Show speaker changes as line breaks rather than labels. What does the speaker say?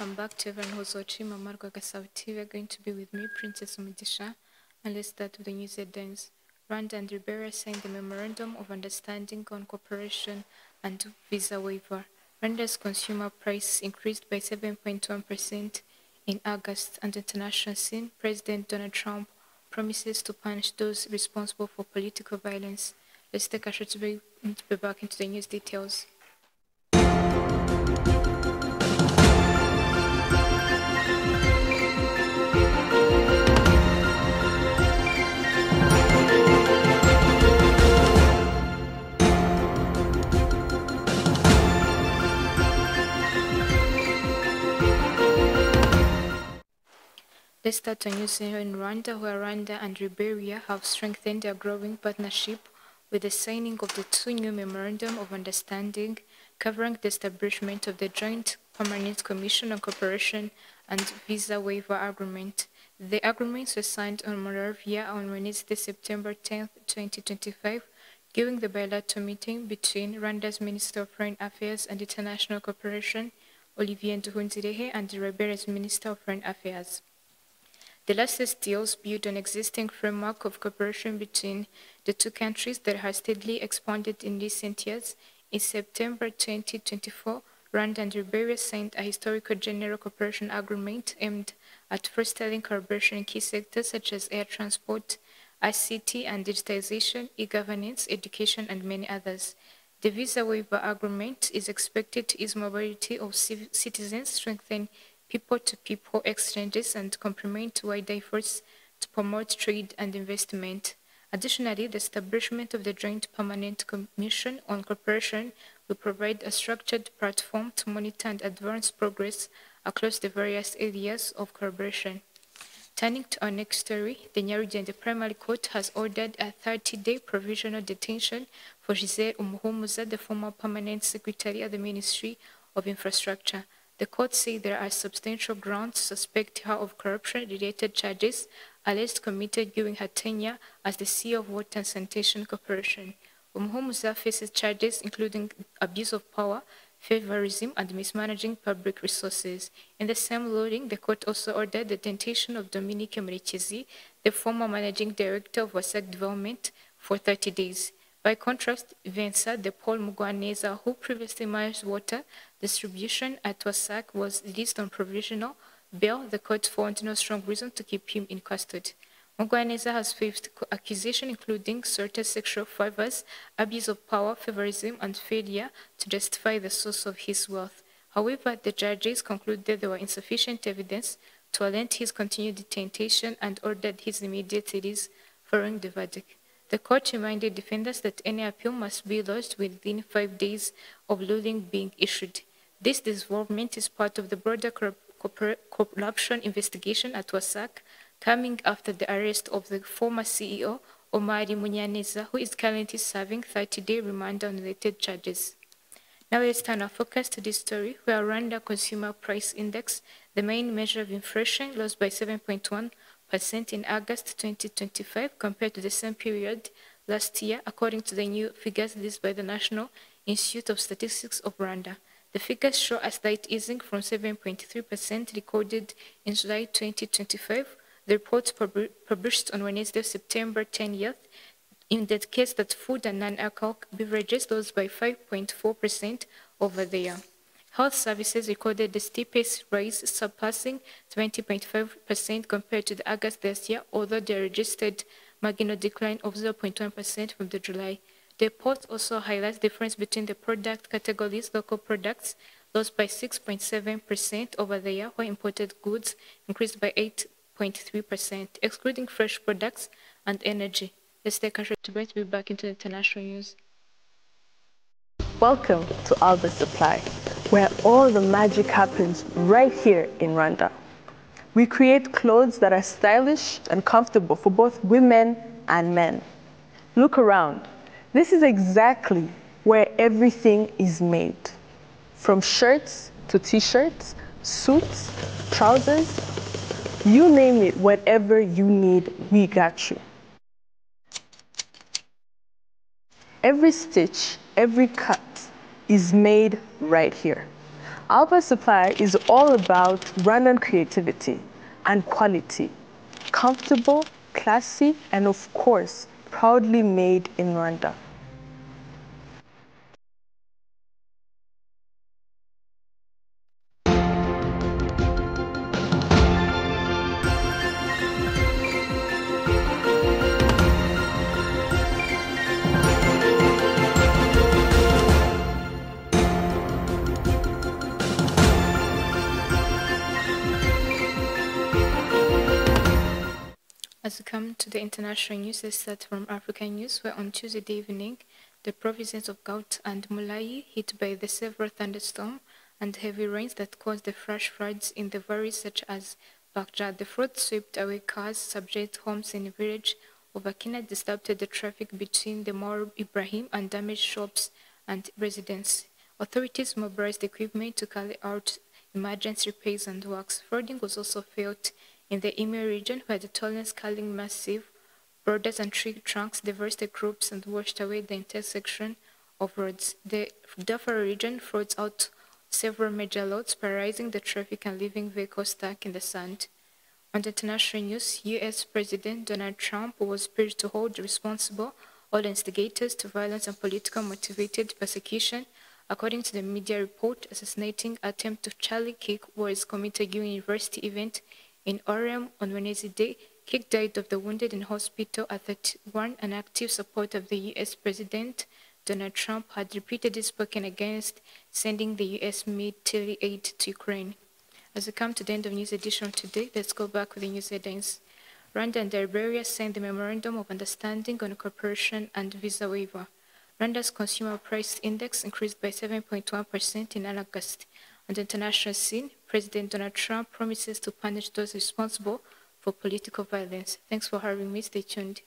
Welcome back to everyone who's watching Mama Rwanda'S TV. We're going to be with me, Princess Umidisha, and let's start with the news headlines. Rwanda and Liberia signed the Memorandum of Understanding on Cooperation and Visa Waiver. Rwanda's consumer price increased by 7.1% in August, and international scene, President Donald Trump promises to punish those responsible for political violence. Let's take a short break and be back into the news details. Let's start a news here in Rwanda, where Rwanda and Liberia have strengthened their growing partnership with the signing of the two new Memorandum of Understanding covering the establishment of the Joint Permanent Commission on Cooperation and Visa Waiver Agreement. The agreements were signed on Monrovia on Wednesday, September 10, 2025, during the bilateral meeting between Rwanda's Minister of Foreign Affairs and International Cooperation, Olivier Nduhungirehe, and Liberia's Minister of Foreign Affairs. The latest deals build on existing framework of cooperation between the two countries that has steadily expanded in recent years. In September 2024, Rwanda and Liberia signed a historical general cooperation agreement aimed at fostering collaboration in key sectors such as air transport, ICT and digitization, e-governance, education, and many others. The Visa Waiver Agreement is expected to ease mobility of citizens, strengthen people-to-people exchanges, and complement wider efforts to promote trade and investment. Additionally, the establishment of the Joint Permanent Commission on Cooperation will provide a structured platform to monitor and advance progress across the various areas of collaboration. Turning to our next story, the Nyarugenge Primary Court has ordered a 30-day provisional detention for Giselle Umuhumuza, the former permanent secretary at the Ministry of Infrastructure. The court said there are substantial grounds to suspect her of corruption-related charges alleged committed during her tenure as the CEO of Water and Sanitation Corporation. Umuhumuza faces charges including abuse of power, favorism, and mismanaging public resources. In the same ruling, the court also ordered the detention of Dominique Murekezi, the former managing director of WASAC Development, for 30 days. By contrast, Vincent de Paul Mugwaneza, who previously managed water distribution at WASAC, was released on provisional bail. The court found no strong reason to keep him in custody. Mugwaneza has faced accusations including certain sexual favors, abuse of power, favorism, and failure to justify the source of his wealth. However, the judges concluded there were insufficient evidence to warrant his continued detention and ordered his immediate release following the verdict. The court reminded defendants that any appeal must be lodged within 5 days of ruling being issued. This development is part of the broader corruption investigation at WASAC, coming after the arrest of the former CEO, Omari Munyaneza, who is currently serving 30-day remand on related charges. Now let's turn our focus to this story, where Rwanda Consumer Price Index, the main measure of inflation, rose by 7.1% in August 2025 compared to the same period last year, according to the new figures released by the National Institute of Statistics of Rwanda. The figures show a slight easing from 7.3% recorded in July 2025. The report published on Wednesday, September 10th, indicates that food and non-alcoholic beverages rose by 5.4% over the year. Health services recorded the steepest rise, surpassing 20.5% compared to the August last year, although they registered marginal decline of 0.1% from the July. The report also highlights the difference between the product categories. Local products rose by 6.7% over the year, while imported goods increased by 8.3%, excluding fresh products and energy. Let's take a short break to be back into the international news.
Welcome to All the Supply, where all the magic happens right here in Rwanda. We create clothes that are stylish and comfortable for both women and men. Look around. This is exactly where everything is made. From shirts to t-shirts, suits, trousers, you name it, whatever you need, we got you. Every stitch, every cut is made right here. Alpha Supply is all about Rwandan creativity and quality. Comfortable, classy, and of course, proudly made in Rwanda.
As we come to the international news, let's start from African news, where on Tuesday evening, the provinces of Gaut and Mulai hit by the severe thunderstorm and heavy rains that caused the flash floods in the valleys such as Bakja. The flood swept away cars, subject homes in the village of Akina, disrupted the traffic between the Mall of Ibrahim and damaged shops and residents. Authorities mobilized equipment to carry out emergency repairs and works. Flooding was also felt in the Imo region, where the torrents carrying massive boulders and tree trunks devastated groups and washed away the intersection of roads. The Darfur region floods out several major roads, paralyzing the traffic and leaving vehicles stuck in the sand. On the international news, U.S. President Donald Trump was urged to hold responsible all instigators to violence and political motivated persecution, according to the media report. Assassinating attempt of Charlie Kirk was committed during a university event in Orem on Wednesday. Kirk died of the wounded in hospital at 31, an active supporter of the U.S. President. Donald Trump had repeatedly spoken against sending the U.S. military aid to Ukraine. As we come to the end of news edition today, let's go back with the news headings. Rwanda and Liberia signed the Memorandum of Understanding on Cooperation and Visa Waiver. Rwanda's Consumer Price Index increased by 7.1% in August. On the international scene, President Donald Trump promises to punish those responsible for political violence. Thanks for having me. Stay tuned.